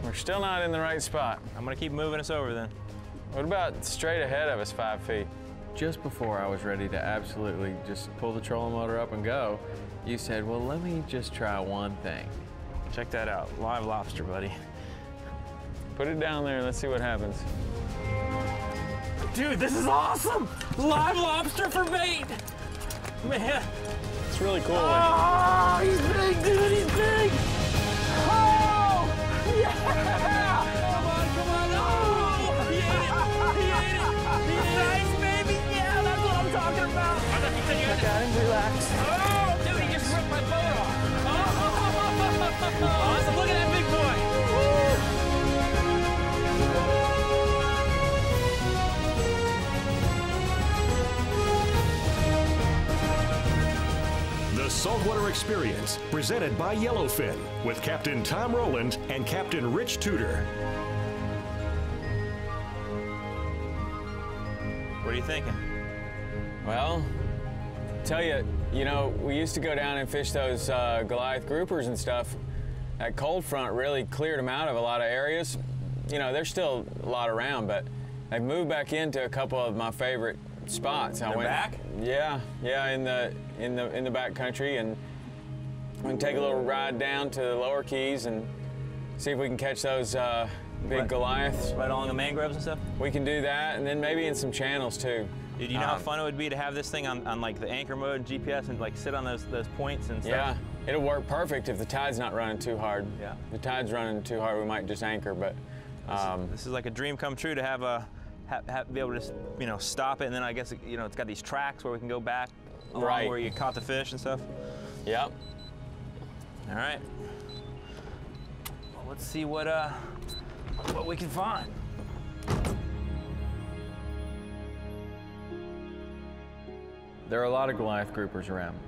We're still not in the right spot. I'm gonna keep moving us over then. What about straight ahead of us 5 feet? Just before I was ready to absolutely just pull the trolling motor up and go, you said, well, let me just try one thing. Check that out, live lobster, buddy. Put it down there and let's see what happens. Dude, this is awesome! Live lobster for bait! Man. It's really cool. Oh, he's big, dude, he's big! Oh! Yeah! Come on, come on! Oh! He ate it! He ate it! Nice, baby! Yeah, that's what I'm talking about! I thought you said you had to... Got him, relax. Oh, dude, he just ripped my boat off! Oh! Awesome, look at that big boy! The Saltwater Experience, presented by Yellowfin, with Captain Tom Rowland and Captain Rich Tudor. What are you thinking? Well, tell you, you know, we used to go down and fish those Goliath groupers and stuff. That cold front really cleared them out of a lot of areas. You know, there's still a lot around, but they've moved back into a couple of my favorite spots. They're back? Yeah, in the back country, and we can take a little ride down to the lower keys and see if we can catch those big Goliaths. Right along the mangroves and stuff? We can do that, and then maybe in some channels too. Dude, you know how fun it would be to have this thing on like the anchor mode and GPS and like sit on those points and stuff? Yeah, it'll work perfect if the tide's not running too hard. Yeah. If the tide's running too hard, we might just anchor, but. This is like a dream come true to have be able to just, you know, stop it, and then I guess, you know, it's got these tracks where we can go back along where you caught the fish and stuff. Yep. All right. Well, let's see what we can find. There are a lot of Goliath groupers around.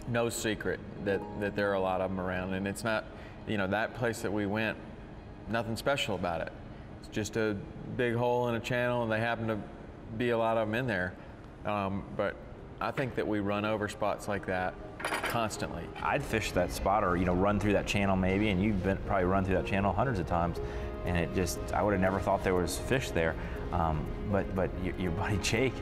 No secret that there are a lot of them around, and it's not, you know, that place that we went, nothing special about it. It's just a big hole in a channel, and they happen to be a lot of them in there. But I think that we run over spots like that constantly. I'd fish that spot, or, you know, run through that channel maybe, and you've probably run through that channel hundreds of times, and it just, I would have never thought there was fish there. But your buddy Jake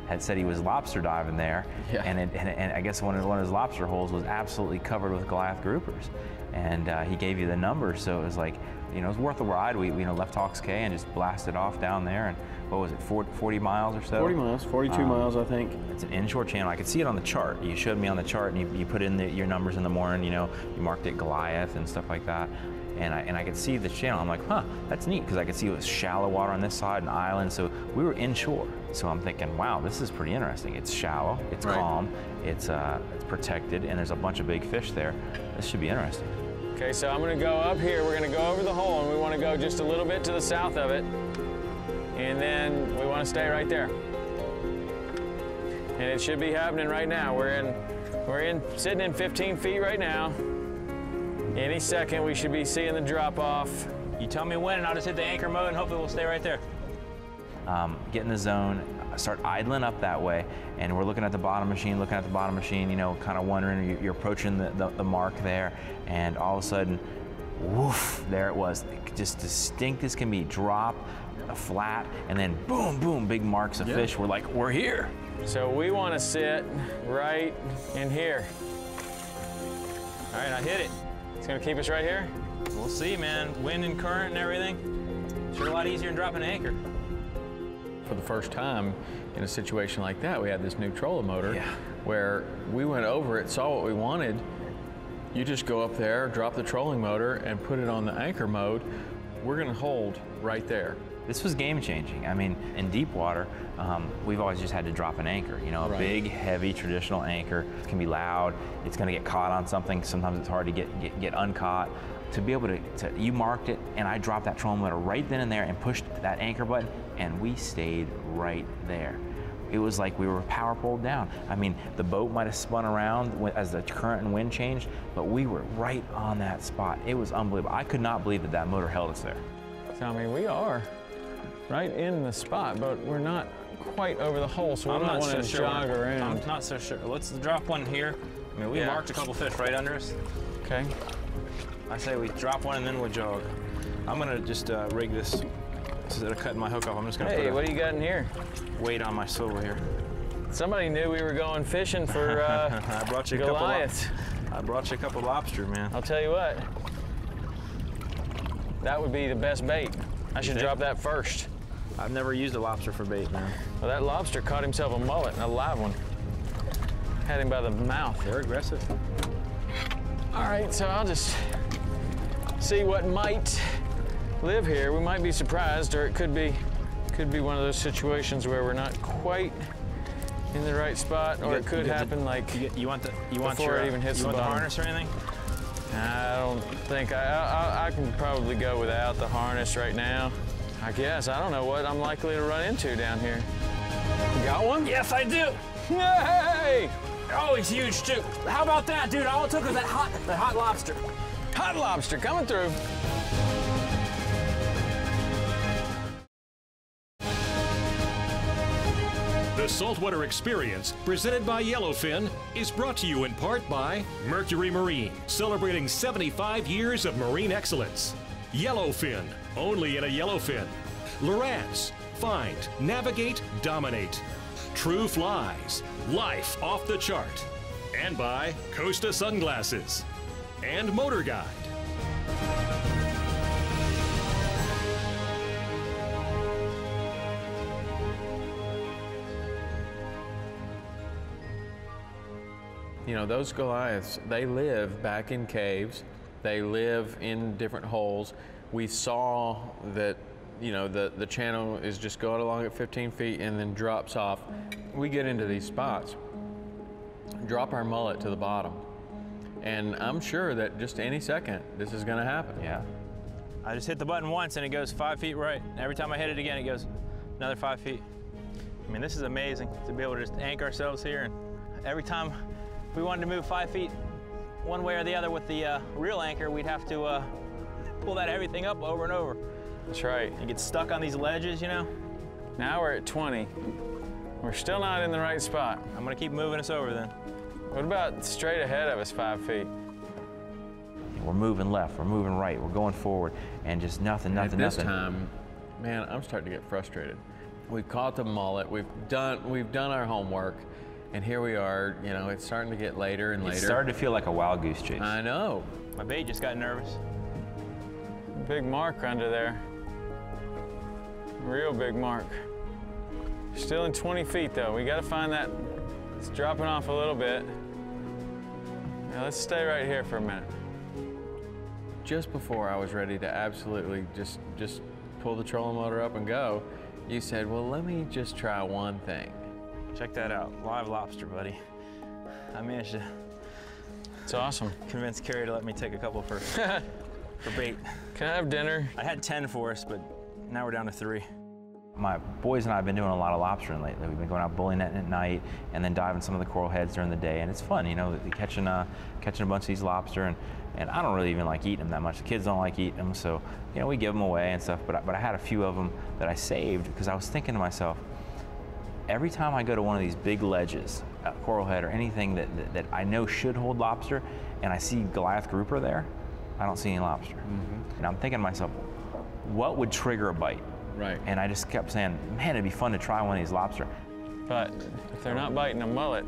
had said he was lobster diving there, yeah. and I guess one of his lobster holes was absolutely covered with Goliath groupers, and he gave you the number, so it was like, you know, it was worth a ride. We you know, left Hawks Cay and just blasted off down there, and what was it, 40 miles or so? 40 miles, 42 miles, I think. It's an inshore channel. I could see it on the chart. You showed me on the chart, and you put in your numbers in the morning, you know, you marked it Goliath and stuff like that. And I could see the channel. I'm like, huh, that's neat, because I could see it was shallow water on this side, an island, so we were inshore. So I'm thinking, wow, this is pretty interesting. It's shallow, it's calm, it's protected, and there's a bunch of big fish there. This should be interesting. Okay, so I'm gonna go up here. We're gonna go over the hole, and we wanna go just a little bit to the south of it. And then we wanna stay right there. And it should be happening right now. We're sitting in 15 feet right now. Any second, we should be seeing the drop off. You tell me when, and I'll just hit the anchor mode, and hopefully we'll stay right there. Get in the zone, start idling up that way, and we're looking at the bottom machine, you know, kind of wondering, you're approaching the mark there, and all of a sudden, woof, there it was. Just distinct as can be, drop, a flat, and then boom, boom, big marks of fish. We're like, we're here. So we want to sit right in here. All right, I hit it. It's gonna keep us right here? We'll see, man. Wind and current and everything. Sure a lot easier than dropping an anchor. For the first time in a situation like that, we had this new trolling motor where we went over it, saw what we wanted. You just go up there, drop the trolling motor, and put it on the anchor mode. We're gonna hold right there. This was game changing. I mean, in deep water, we've always just had to drop an anchor. You know, a big, heavy, traditional anchor. It can be loud. It's gonna get caught on something. Sometimes it's hard to get uncaught. To be able to, you marked it, and I dropped that trolling motor right then and there and pushed that anchor button, and we stayed right there. It was like we were power pulled down. I mean, the boat might have spun around as the current and wind changed, but we were right on that spot. It was unbelievable. I could not believe that motor held us there. So, I mean, we are right in the spot, but we're not quite over the hole, so we don't want to jog around. I'm not so sure. Let's drop one here. I mean, we marked a couple fish right under us. Okay. I say we drop one and then we'll jog. I'm gonna just rig this instead of cutting my hook off. I'm just gonna Hey, put what do you got in here? weight on my swivel here. Somebody knew we were going fishing for I brought you Goliath. I brought you a couple lobster, man. I'll tell you what, that would be the best bait. I should drop that first. I've never used a lobster for bait, man. Well, that lobster caught himself a mullet, a live one. Had him by the mouth. They're aggressive. All right, so I'll just see what might live here. We might be surprised, or it could be one of those situations where we're not quite in the right spot, or it could happen like you want before it even hits the bottom. The harness or anything? I don't think I can probably go without the harness right now. I guess I don't know what I'm likely to run into down here. You got one? Yes, I do. Hey! Oh, he's huge too. How about that, dude? All it took was that hot lobster. Hot lobster coming through. The Saltwater Experience, presented by Yellowfin, is brought to you in part by Mercury Marine, celebrating 75 years of marine excellence. Yellowfin, only in a Yellowfin. Lowrance, find, navigate, dominate. True Flies, life off the chart. And by Costa Sunglasses and MotorGuide. You know, those Goliaths, they live back in caves. They live in different holes. We saw that, you know, the channel is just going along at 15 feet and then drops off. We get into these spots, drop our mullet to the bottom, and I'm sure that just any second this is gonna happen. Yeah. I just hit the button once and it goes 5 feet right. Every time I hit it again, it goes another 5 feet. I mean, this is amazing to be able to just anchor ourselves here, and every time we wanted to move 5 feet one way or the other with the real anchor, we'd have to pull that heavy thing up over and over. That's right. You get stuck on these ledges, you know? Now we're at 20. We're still not in the right spot. I'm gonna keep moving us over then. What about straight ahead of us 5 feet? We're moving left, we're moving right, we're going forward, and just nothing. At this time, man, I'm starting to get frustrated. We've caught the mullet, we've done our homework, and here we are, you know, it's starting to get later and later. It started to feel like a wild goose chase. I know. My bait just got nervous. Big mark under there. Real big mark. Still in 20 feet though. We gotta find that. It's dropping off a little bit. Now let's stay right here for a minute. Just before I was ready to absolutely just pull the trolling motor up and go, you said, well, let me just try one thing. Check that out, live lobster, buddy. I managed to It's awesome. convince Carrie to let me take a couple for bait. Can I have dinner? I had 10 for us, but now we're down to 3. My boys and I have been doing a lot of lobstering lately. We've been going out bully netting at night and then diving some of the coral heads during the day, and it's fun, you know, catching a bunch of these lobster, and I don't really even like eating them that much. The kids don't like eating them, so, you know, we give them away and stuff, but I had a few of them that I saved because I was thinking to myself, every time I go to one of these big ledges, a coral head or anything that I know should hold lobster, and I see Goliath grouper there, I don't see any lobster. Mm-hmm. And I'm thinking to myself, what would trigger a bite? Right. And I just kept saying, man, it'd be fun to try one of these lobster. But if they're not biting a mullet,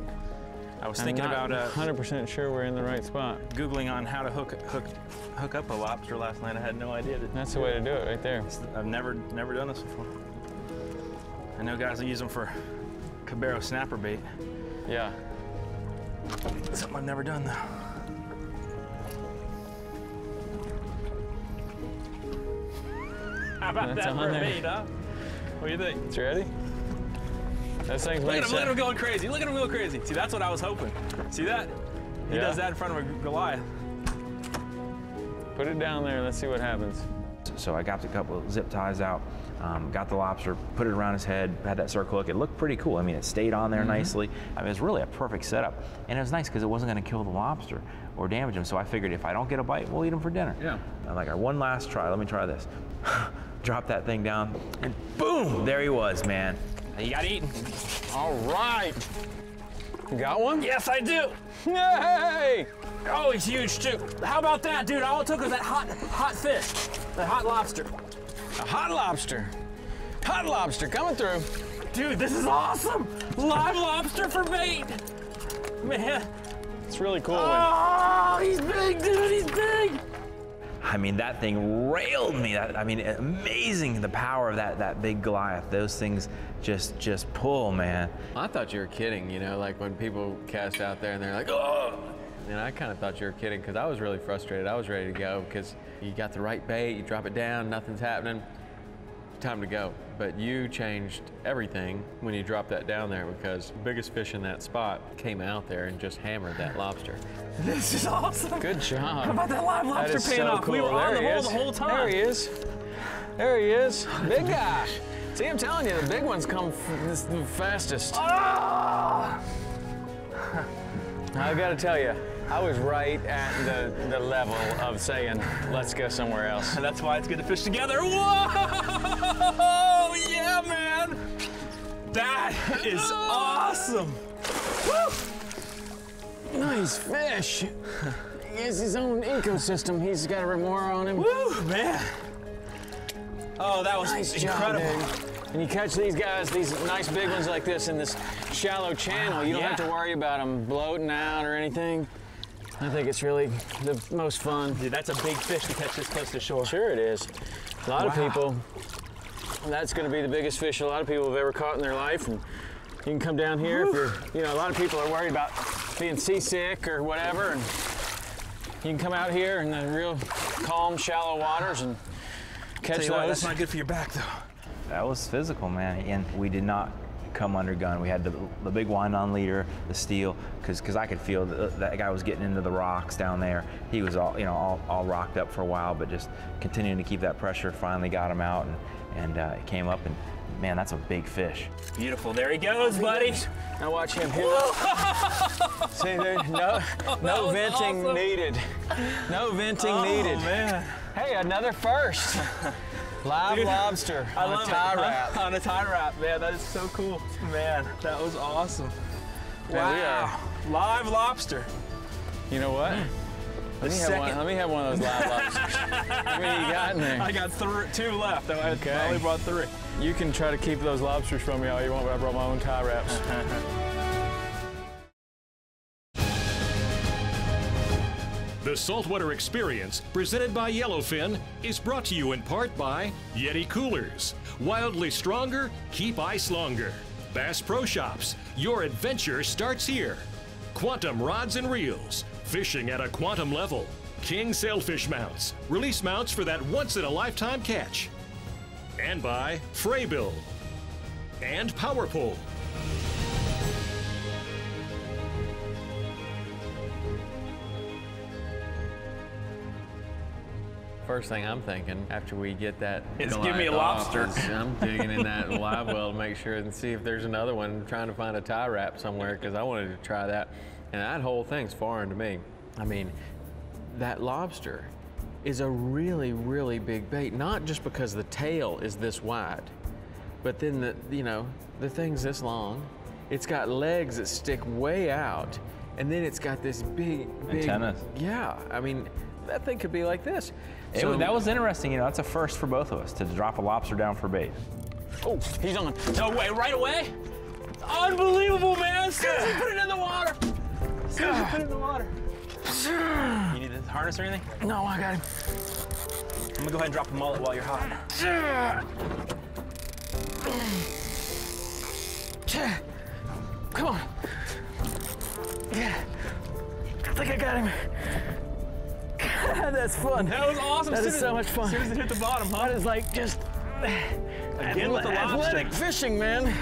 I was thinking about 100% sure we're in the right spot. Googling on how to hook up a lobster last night. I had no idea. That's the way to do it right there. I've never done this before. I know guys that use them for Cabero snapper bait. Yeah. Something I've never done though. How about That's that for a on there. bait, huh? What do you think? It's ready? That thing's Look at him going crazy. Look at him going crazy. See, that's what I was hoping. See that? He Yeah. does that in front of a Goliath. Put it down there and let's see what happens. So I got a couple of zip ties out, got the lobster, put it around his head, had that circle hook. It looked pretty cool. I mean, it stayed on there nicely. I mean, it was really a perfect setup. And it was nice because it wasn't going to kill the lobster or damage him. So I figured if I don't get a bite, we'll eat him for dinner. Yeah. I'm like, one last try. Let me try this. Drop that thing down, and boom, there he was, man. He got eaten. All right. You got one? Yes, I do. Yay! Oh, he's huge too. How about that, dude? All it took was that hot fish, that hot lobster. A hot lobster. Hot lobster coming through. Dude, this is awesome. Live lobster for bait. Man. It's really cool. Oh, he's big, dude, he's big. I mean, that thing railed me. I mean, amazing the power of that big Goliath. Those things just pull, man. I thought you were kidding, you know, like when people cast out there and they're like, oh! And I kind of thought you were kidding because I was really frustrated. I was ready to go because you got the right bait, you drop it down, nothing's happening. Time to go. But you changed everything when you dropped that down there because the biggest fish in that spot came out there and just hammered that lobster. This is awesome. Good job. How about that live lobster That is paying so off? cool. We were on There the he hole is. the whole time. There he is. There he is. Big guy. See, I'm telling you, the big ones come the fastest. Oh! I gotta tell you, I was right at the level of saying, let's go somewhere else. And that's why it's good to fish together. Whoa! Yeah, man! That is awesome! Woo! Nice fish. He has his own ecosystem. He's got a remora on him. Woo, man! Oh, that was Nice incredible. job, dude. And you catch these guys, these nice big ones like this in this shallow channel. You don't have to worry about them bloating out or anything. I think it's really the most fun. Dude, that's a big fish to catch this close to shore. Sure it is. A lot of people, that's going to be the biggest fish a lot of people have ever caught in their life. And you can come down here if you're, you know, a lot of people are worried about being seasick or whatever. And you can come out here in the real calm, shallow waters and catch those. That's not good for your back, though. That was physical, man, and we did not come under gun. We had the big wind-on leader, the steel, because I could feel that guy was getting into the rocks down there. He was all rocked up for a while, but just continuing to keep that pressure. Finally got him out, and it came up, and man, that's a big fish. Beautiful. There he goes, buddy. Now watch him hit. See, there, no venting awesome. needed. No venting needed. Man. Hey, another first. Live Dude, lobster I on a love tie it. wrap. On a tie wrap, man. That is so cool. Man, that was awesome. Man, we Wow. Live lobster. You know what? Let me have one of those live lobsters. How many you got in there? I got two left. I only brought 3. You can try to keep those lobsters from me all you want, but I brought my own tie wraps. The Saltwater Experience, presented by Yellowfin, is brought to you in part by YETI Coolers. Wildly stronger, keep ice longer. Bass Pro Shops, your adventure starts here. Quantum Rods and Reels, fishing at a quantum level. King Sailfish Mounts, release mounts for that once-in-a-lifetime catch. And by STA-BIL and Power Pole. First thing I'm thinking after we get that Is Goliath give me a off lobster. is I'm digging in that live well to make sure and see if there's another one, trying to find a tie wrap somewhere because I wanted to try that. And that whole thing's foreign to me. I mean, that lobster is a really, really big bait, not just because the tail is this wide, but then the thing's this long. It's got legs that stick way out, and then it's got this big Antennas. Yeah, I mean, that thing could be like this. That was interesting. You know, that's a first for both of us to drop a lobster down for bait. Oh, he's on. No way, right away? Unbelievable, man. As soon as you put it in the water. As soon as you put it in the water. You need the harness or anything? No, I got him. I'm gonna go ahead and drop a mullet while you're hot. Come on. Yeah. I think I got him. That's fun. That was awesome. That is so much fun. As soon as it hit the bottom, huh? That is like just Again with the lobster. athletic fishing, man.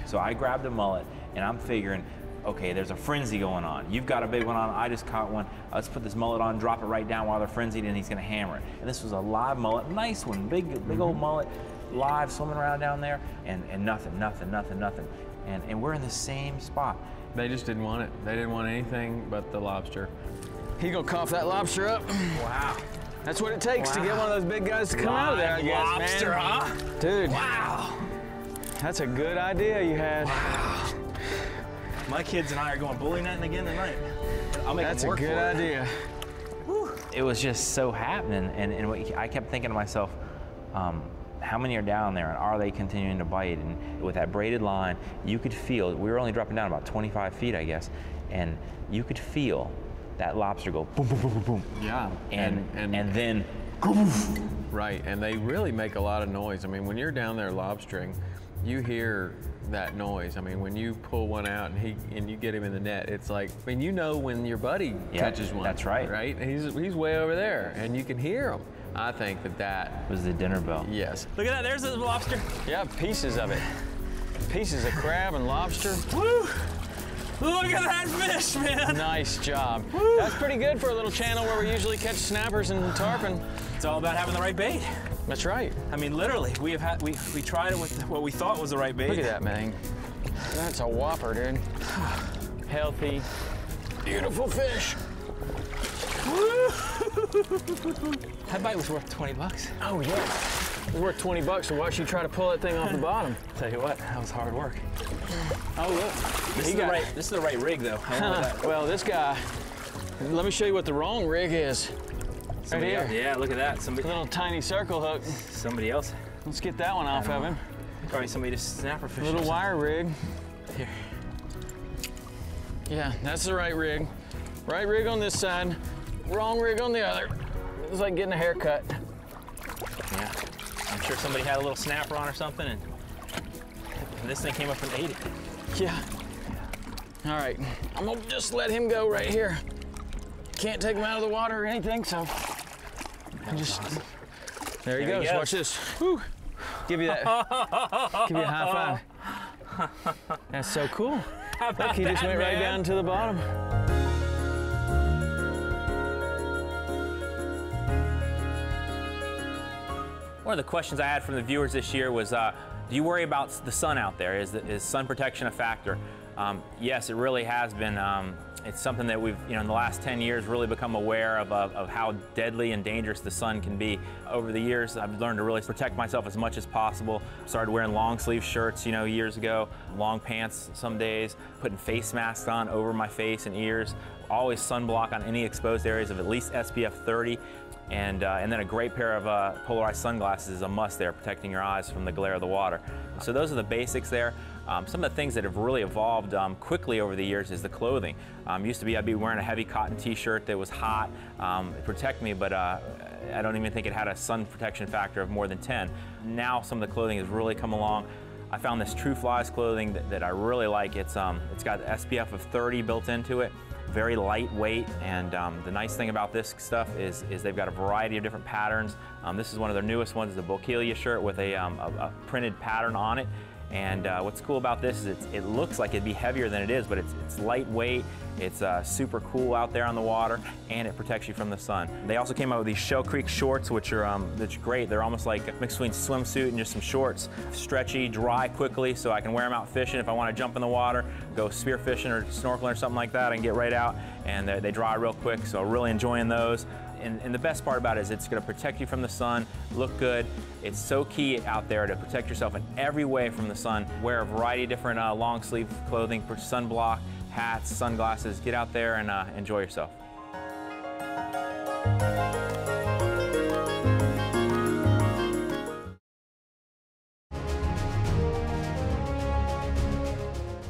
So I grabbed a mullet, and I'm figuring, okay, there's a frenzy going on. You've got a big one on, I just caught one. Let's put this mullet on, drop it right down while they're frenzied, and he's gonna hammer it. And this was a live mullet, nice one, big old mullet, live, swimming around down there, and nothing. And we're in the same spot. They just didn't want it. They didn't want anything but the lobster. He gonna cough that lobster up. Wow. That's what it takes to get one of those big guys to come out of there, I guess, lobster, man. huh? Dude. Wow. That's a good idea you had. My kids and I are going bully netting again tonight. I'll make That's them a work good for it. idea. It was just so happening, and I kept thinking to myself, how many are down there, and are they continuing to bite? And with that braided line, you could feel, we were only dropping down about 25 feet, I guess, and you could feel that lobster go boom, boom, boom, boom, boom. Yeah. And then, Right, and they really make a lot of noise. I mean, when you're down there lobstering, you hear that noise. I mean, when you pull one out and you get him in the net, it's like, I mean, you know when your buddy catches one. That's right. Right? He's way over there, and you can hear him. I think that was the dinner bell. yes. Look at that, there's the lobster. Yeah, pieces of it. Pieces of crab and lobster. Woo! Look at that fish, man. Nice job. That's pretty good for a little channel where we usually catch snappers and tarpon. It's all about having the right bait. That's right. I mean, literally, we tried it with what we thought was the right bait. Look at that, man. That's a whopper, dude. Healthy, beautiful fish. That bite was worth 20 bucks. Oh, yeah. It's worth 20 bucks to watch you try to pull that thing off the bottom. Tell you what, that was hard work. Oh, look. This is the right rig, though. I don't know that. Well, this guy, let me show you what the wrong rig is. Somebody right else, here. yeah, look at that. A little tiny circle hook. Somebody else. Let's get that one off of him. Probably somebody just snapper fishing. Little wire rig. Here. Yeah, that's the right rig. Right rig on this side, wrong rig on the other. It's like getting a haircut. Yeah. I'm sure somebody had a little snapper on or something, and this thing came up and ate it. Yeah. All right, I'm gonna just let him go right here. Can't take him out of the water or anything, so there he goes. Watch this. Woo. Give you that. Give you a high five. That's so cool. Look, he just went right down to the bottom. One of the questions I had from the viewers this year was, do you worry about the sun out there? Is sun protection a factor? Yes, it really has been. It's something that we've, in the last 10 years really become aware of how deadly and dangerous the sun can be. Over the years, I've learned to really protect myself as much as possible. Started wearing long sleeve shirts, years ago, long pants some days, putting face masks on over my face and ears, always sunblock on any exposed areas of at least SPF 30. And then a great pair of polarized sunglasses is a must there, protecting your eyes from the glare of the water. So those are the basics there. Some of the things that have really evolved quickly over the years is the clothing. Used to be I'd be wearing a heavy cotton t-shirt that was hot, it protect me, but I don't even think it had a sun protection factor of more than 10. Now some of the clothing has really come along. I found this True Flies clothing that I really like. It's got SPF of 30 built into it. Very lightweight, and the nice thing about this stuff is they've got a variety of different patterns. This is one of their newest ones, the Bokelia shirt with a printed pattern on it. And what's cool about this is it looks like it'd be heavier than it is, but it's lightweight, it's super cool out there on the water, and it protects you from the sun. They also came out with these Shell Creek shorts, which are that's great. They're almost like a mix between swimsuit and just some shorts. Stretchy, dry quickly, so I can wear them out fishing. If I want to jump in the water, go spear fishing or snorkeling or something like that, I can get right out, and they dry real quick, so really enjoying those. And the best part about it is it's going to protect you from the sun, look good. It's so key out there to protect yourself in every way from the sun. Wear a variety of different long sleeve clothing, sunblock, hats, sunglasses. Get out there and enjoy yourself.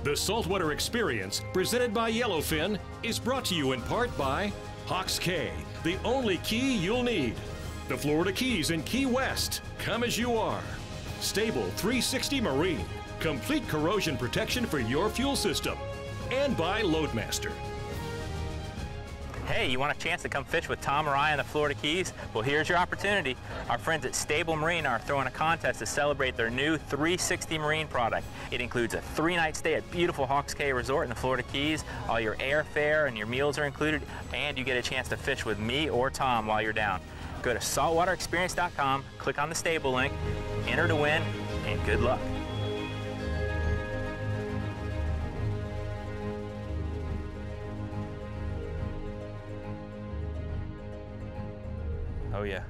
The Saltwater Experience, presented by Yellowfin, is brought to you in part by Hawks Cay, the only key you'll need. The Florida Keys in Key West, come as you are. Stable 360 Marine, complete corrosion protection for your fuel system. And by Loadmaster. Hey, you want a chance to come fish with Tom or I in the Florida Keys? Well, here's your opportunity. Our friends at Stable Marine are throwing a contest to celebrate their new 360 Marine product. It includes a 3-night stay at beautiful Hawks Cay Resort in the Florida Keys. All your airfare and your meals are included, and you get a chance to fish with me or Tom while you're down. Go to saltwaterexperience.com, click on the Stable link, enter to win, and good luck. Oh yeah,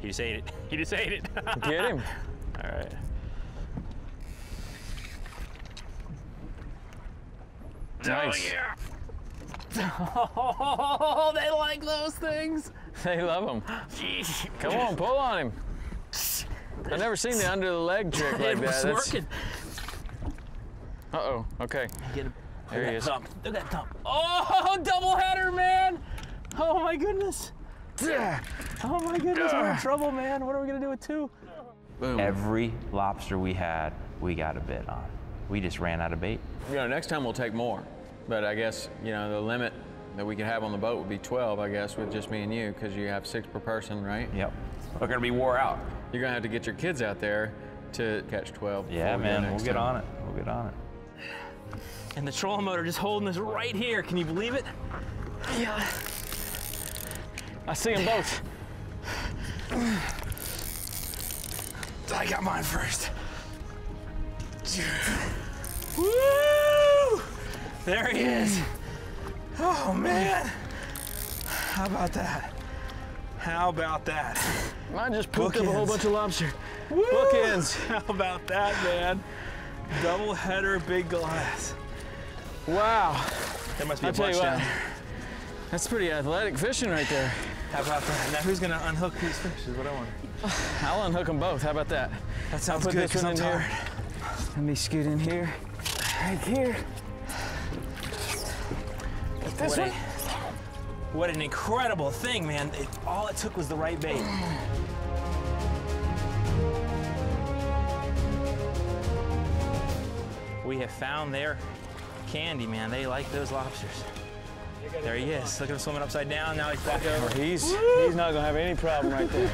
he just ate it. He just ate it. Get him. All right. Nice. Oh, they like those things. They love them. Come on, pull on him. I've never seen the under the leg trick like that. It's working. Uh-oh, okay. Get him. There he is. Look at that thump. Oh, double header, man. Oh my goodness. Oh my goodness, we're in trouble, man. What are we gonna do with 2? Boom. Every lobster we had, we got a bit on. We just ran out of bait. You know, next time we'll take more. But I guess, you know, the limit that we could have on the boat would be 12, I guess, with just me and you, because you have 6 per person, right? Yep. We're gonna be wore out. You're gonna have to get your kids out there to catch 12. Yeah, man, we'll get on it. We'll get on it. And the trolling motor just holding us right here. Can you believe it? Yeah. I see them both. I got mine first. Woo! There he is. Oh man. How about that? How about that? Mine just pooped up a whole bunch of lobster. Woo! Bookends. How about that, man? Double header, big Goliath. Wow. There must be I'll a tell bunch you down what, there. that's pretty athletic fishing right there. How about that? Now who's gonna unhook these fish is what I want. I'll unhook them both. How about that? That sounds I'll put good this because one I'm in tired. here. Let me scoot in here. Right here. This one. What an incredible thing, man. All it took was the right bait. We have found their candy, man. They like those lobsters. There he is. Look at him swimming upside down. Now he's back over. He's not gonna have any problem right there.